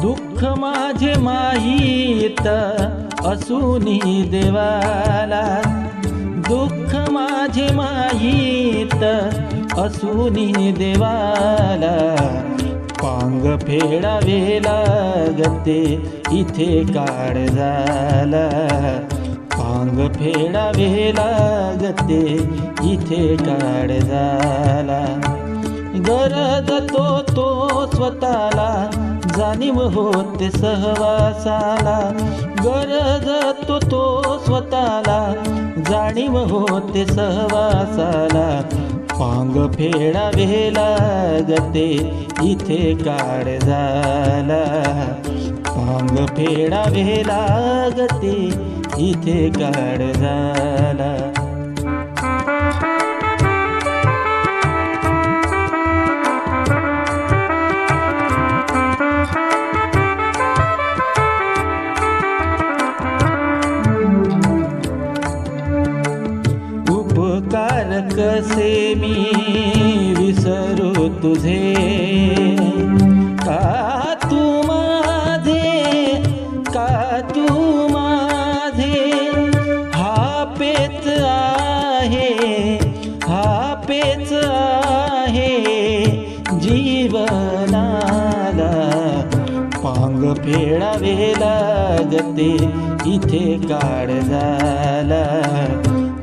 दुःख माझे माहीत असूनी देवाला, दुःख माझे माहीत असूनी देवाला, पांग फेडावे लागते इथे काळजाला, पांग फेडावे लागते इथे काळजाला. गरज तो स्वतःला जाणीव होते सहवासाला, गरज तो स्वतःला जाणीव होते सहवासाला, पांग फेडावे लागते इथे काळजाला, पांग फेडावे लागते इथे काळजाला. उपकार कसे मी विसरू तुझे, का तू माझे, का तू माझे, हा पेच आहे, हा पेच आहे जीवनाला, पांग फेडावे लागते इथे काळजाला,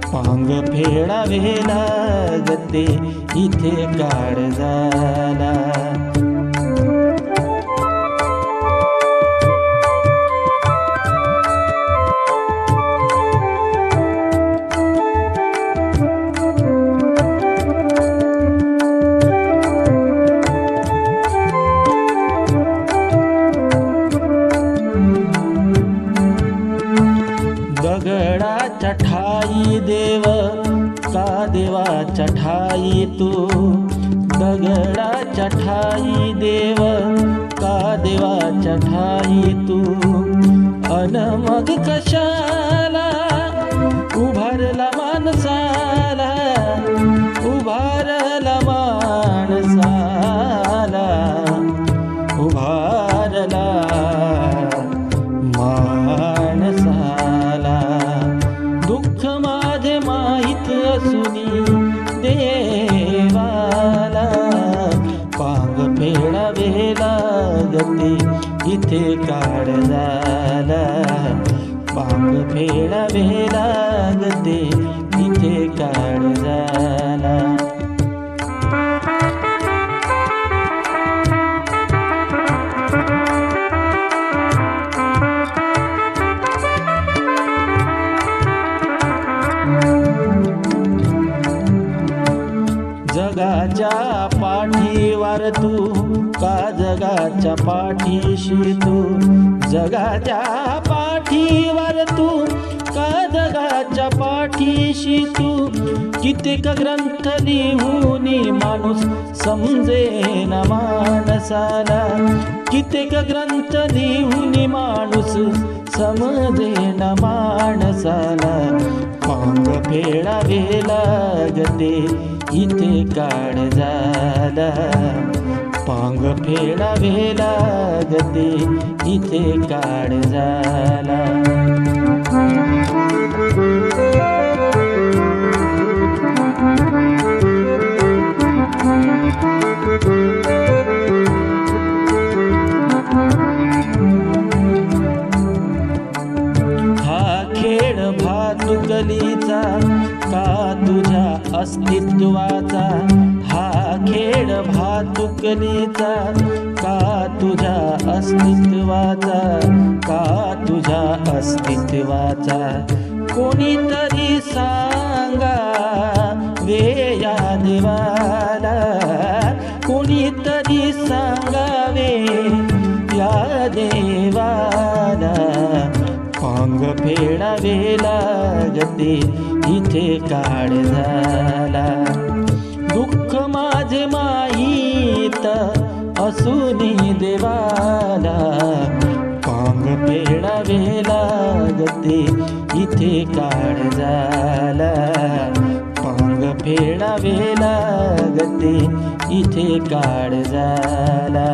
पांग फेडावे लागते इथे काळजाला. दगडाच्या ठाई देव का देवाच्या ठाई तू, दगडाच्या ठाई देव का देवाच्या ठाई तू, अन मग कशाला उभारला माणसाला, उभारला माणसाला, उभारला माणसाला. दुःख माझे माहीत असूनी देवाला, पांग फेडावे लागते इथे काळजाला, पांग फेडावे लागते इथे काळजाला. जगाच्या पाठीवर तू का जगाच्या पाठीशी तू, जगाच्या पाठीवर तू का जगाच्या पाठीशी तू, कित्येक ग्रंथ लिहूनी माणूस समजेन माणसाला, कित्येक ग्रंथ लिहूनी माणूस समजेन माणसाला, पांग फेडावे लागते इथे काळजाला, पांग फेडावे लागते इथे काळजाला. हा खेळ भातुकलीचा का तुझ्या अस्तित्वाचा, हा खेळ भातुकलीचा का तुझ्या अस्तित्वाचा, का तुझ्या अस्तित्वाचा. कोणीतरी सांगा वे या देवाला, कोणीतरी सांगावे या देवाला, पांग फेडावे लागते इथे काळजाला. दुःख माझे माहीत असूनी देवाला, पांग फेडावे लागते इथे काळजाला, पांग फेडावे लागते इथे काळजाला.